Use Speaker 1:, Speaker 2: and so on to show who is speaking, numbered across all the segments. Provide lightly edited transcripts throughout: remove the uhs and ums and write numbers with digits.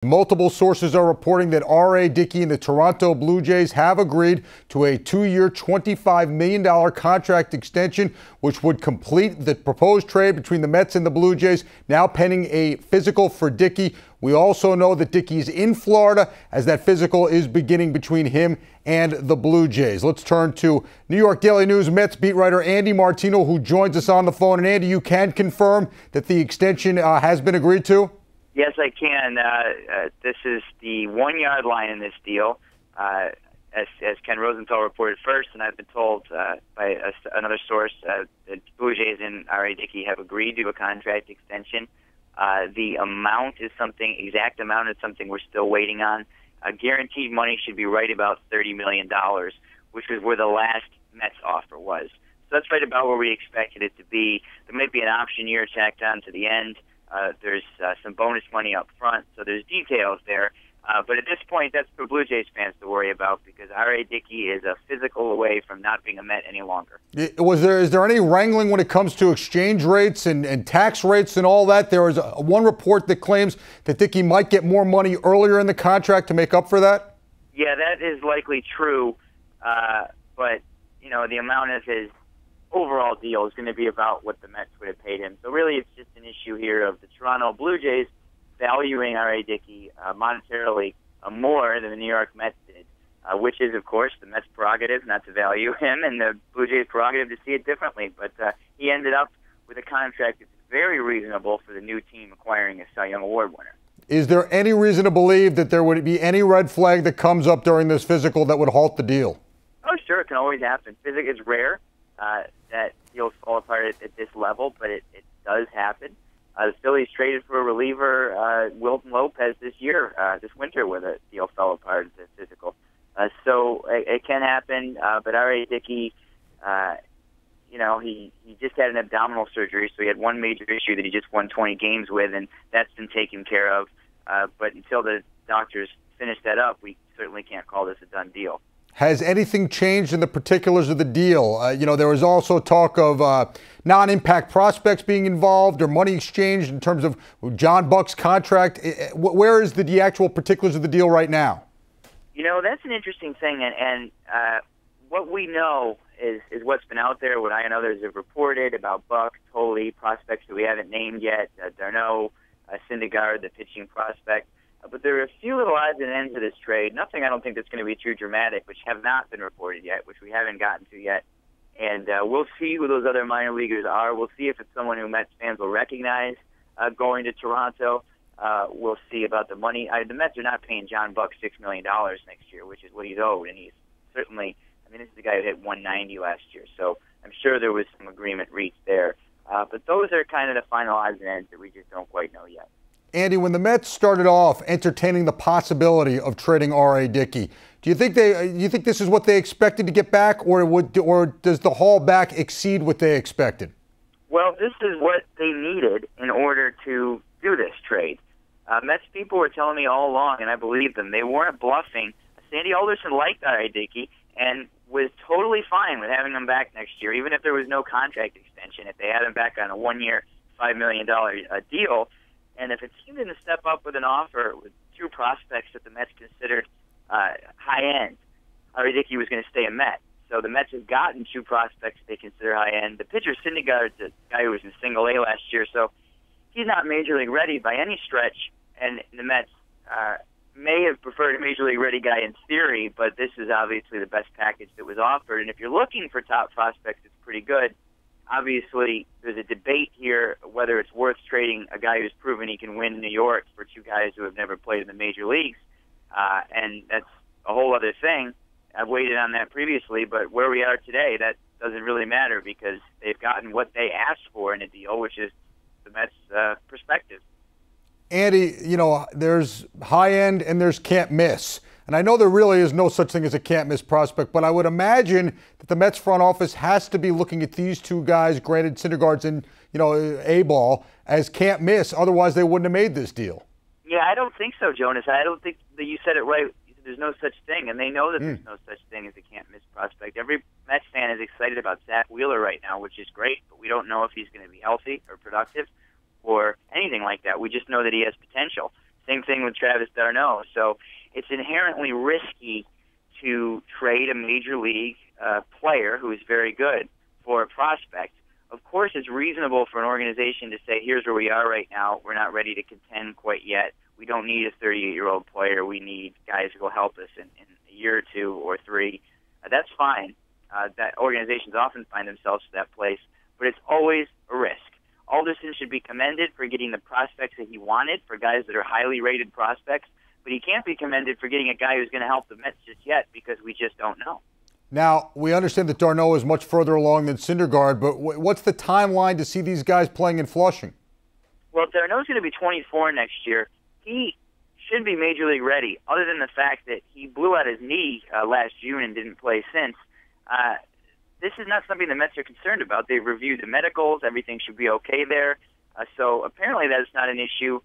Speaker 1: Multiple sources are reporting that R.A. Dickey and the Toronto Blue Jays have agreed to a 2-year, $25 million contract extension, which would complete the proposed trade between the Mets and the Blue Jays, now pending a physical for Dickey. We also know that Dickey is in Florida as that physical is beginning between him and the Blue Jays. Let's turn to New York Daily News Mets beat writer Andy Martino, who joins us on the phone. And Andy, you can confirm that the extension has been agreed to?
Speaker 2: Yes, I can. This is the 1-yard line in this deal, as Ken Rosenthal reported first, and I've been told by another source that Blue Jays and R.A. Dickey have agreed to a contract extension. The exact amount is something we're still waiting on. Guaranteed money should be right about $30 million, which is where the last Mets offer was. So that's right about where we expected it to be. There might be an option year tacked on to the end. There's some bonus money up front, so there's details there. But at this point, that's for Blue Jays fans to worry about, because R.A. Dickey is a physical away from not being a Met any longer.
Speaker 1: Is there any wrangling when it comes to exchange rates and tax rates and all that? There was one report that claims that Dickey might get more money earlier in the contract to make up for that?
Speaker 2: Yeah, that is likely true. But, you know, the amount of his overall deal is going to be about what the Mets would have paid him. So really it's just an issue here of the Toronto Blue Jays valuing R.A. Dickey monetarily more than the New York Mets did, which is, of course, the Mets' prerogative not to value him and the Blue Jays' prerogative to see it differently. But he ended up with a contract that's very reasonable for the new team acquiring a Cy Young Award winner.
Speaker 1: Is there any reason to believe that there would be any red flag that comes up during this physical that would halt the deal?
Speaker 2: Oh, sure, it can always happen. It's rare that deals fall apart at this level, but it does happen. The Phillies traded for a reliever, Wilton Lopez, this winter, where the deal fell apart at the physical. So it can happen, but R.A. Dickey, he just had an abdominal surgery, so he had one major issue that he just won 20 games with, and that's been taken care of. But until the doctors finish that up, we certainly can't call this a done deal.
Speaker 1: Has anything changed in the particulars of the deal? There was also talk of non-impact prospects being involved or money exchanged in terms of John Buck's contract. Where is the actual particulars of the deal right now?
Speaker 2: That's an interesting thing, and what we know is what's been out there, what I and others have reported about Buck, Tolley, prospects that we haven't named yet, Darno, Syndergaard, the pitching prospect. But there are a few little odds and ends of this trade. Nothing I don't think that's going to be too dramatic, which have not been reported yet, which we haven't gotten to yet. And we'll see who those other minor leaguers are. We'll see if it's someone who Mets fans will recognize going to Toronto. We'll see about the money. The Mets are not paying John Buck $6 million next year, which is what he's owed. And he's certainly, this is the guy who hit 190 last year. So I'm sure there was some agreement reached there. But those are kind of the final odds and ends that we just don't quite know yet.
Speaker 1: Andy, when the Mets started off entertaining the possibility of trading R.A. Dickey, do you think this is what they expected to get back, or does the haul back exceed what they expected?
Speaker 2: Well, this is what they needed in order to do this trade. Mets people were telling me all along, and I believe them. They weren't bluffing. Sandy Alderson liked R.A. Dickey and was totally fine with having him back next year, even if there was no contract extension. If they had him back on a 1-year, $5 million deal. And if it seemed to step up with an offer with two prospects that the Mets considered high-end, R.A. Dickey was going to stay a Met. So the Mets have gotten two prospects they consider high-end. The pitcher, Syndergaard's a guy who was in single-A last year, so he's not Major League ready by any stretch. And the Mets may have preferred a Major League ready guy in theory, but this is obviously the best package that was offered. And if you're looking for top prospects, it's pretty good. Obviously, there's a debate here whether it's worth trading a guy who's proven he can win in New York for two guys who have never played in the major leagues, and that's a whole other thing. I've waited on that previously, but where we are today, that doesn't really matter because they've gotten what they asked for in a deal, which is the Mets' perspective.
Speaker 1: Andy, there's high-end and there's can't miss. And I know there really is no such thing as a can't-miss prospect, but I would imagine that the Mets front office has to be looking at these two guys, granted Syndergaard's in, A-ball, as can't-miss. Otherwise, they wouldn't have made this deal.
Speaker 2: Yeah, I don't think so, Jonas. I don't think that you said it right. There's no such thing, and they know that there's no such thing as a can't-miss prospect. Every Mets fan is excited about Zach Wheeler right now, which is great, but we don't know if he's going to be healthy or productive or anything like that. We just know that he has potential. Same thing with Travis d'Arnaud. So it's inherently risky to trade a major league player who is very good for a prospect. Of course, it's reasonable for an organization to say, here's where we are right now. We're not ready to contend quite yet. We don't need a 38-year-old player. We need guys who will help us in a year or two or three. That's fine. That organizations often find themselves to that place, but it's always a risk. Alderson should be commended for getting the prospects that he wanted, for guys that are highly rated prospects, but he can't be commended for getting a guy who's going to help the Mets just yet because we just don't know.
Speaker 1: Now, we understand that d'Arnaud is much further along than Syndergaard, but what's the timeline to see these guys playing in Flushing?
Speaker 2: Well, d'Arnaud's going to be 24 next year. He should be Major League ready, other than the fact that he blew out his knee last June and didn't play since. This is not something the Mets are concerned about. They've reviewed the medicals. Everything should be okay there. So apparently that is not an issue.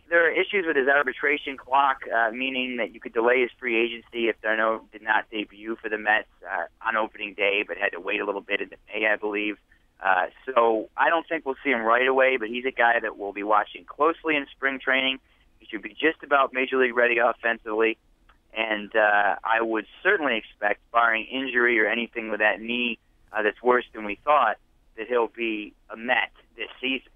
Speaker 2: There are issues with his arbitration clock, meaning that you could delay his free agency if d'Arnaud did not debut for the Mets on opening day, but had to wait a little bit in May, I believe. So I don't think we'll see him right away, but he's a guy that we'll be watching closely in spring training. He should be just about Major League ready offensively. And I would certainly expect, barring injury or anything with that knee that's worse than we thought, that he'll be a Met this season.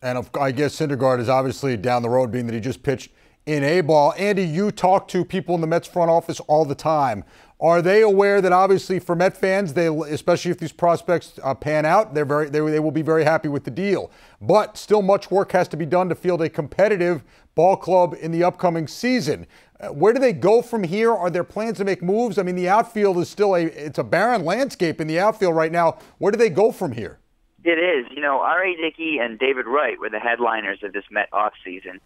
Speaker 1: And I guess Syndergaard is obviously down the road, being that he just pitched in A-ball. Andy, you talk to people in the Mets front office all the time. Are they aware that obviously for Met fans, especially if these prospects pan out, they will be very happy with the deal. But still much work has to be done to field a competitive ball club in the upcoming season. Where do they go from here? Are there plans to make moves? I mean, the outfield is still it's a barren landscape in the outfield right now. Where do they go from here?
Speaker 2: It is. You know, R.A. Dickey and David Wright were the headliners of this Met offseason.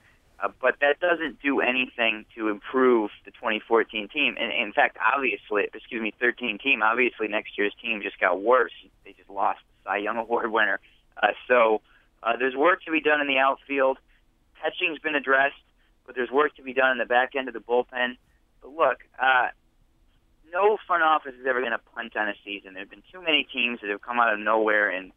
Speaker 2: But that doesn't do anything to improve the 2014 team. And in fact, 13 team. Obviously, next year's team just got worse. They just lost the Cy Young Award winner. So there's work to be done in the outfield. Catching's been addressed, but there's work to be done in the back end of the bullpen. But look, no front office is ever going to punt on a season. There have been too many teams that have come out of nowhere and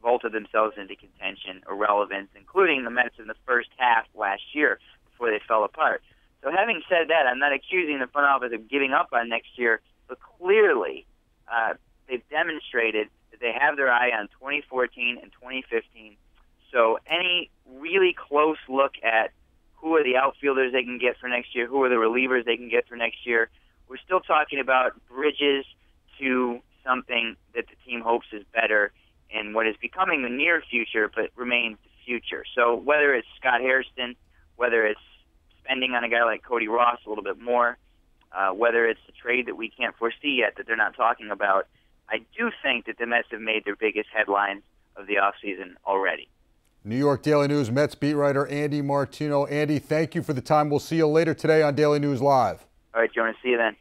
Speaker 2: vaulted themselves into contention or relevance, including the Mets in the first half last year before they fell apart. So having said that, I'm not accusing the front office of giving up on next year, but clearly they've demonstrated that they have their eye on 2014 and 2015. So any really close look at who are the outfielders they can get for next year, who are the relievers they can get for next year, we're still talking about bridges to something that the team hopes is better in what is becoming the near future but remains the future. So whether it's Scott Hairston, whether it's spending on a guy like Cody Ross a little bit more, whether it's a trade that we can't foresee yet that they're not talking about, I do think that the Mets have made their biggest headlines of the offseason already.
Speaker 1: New York Daily News Mets beat writer Andy Martino. Andy, thank you for the time. We'll see you later today on Daily News Live.
Speaker 2: All right, Jonas, see you then.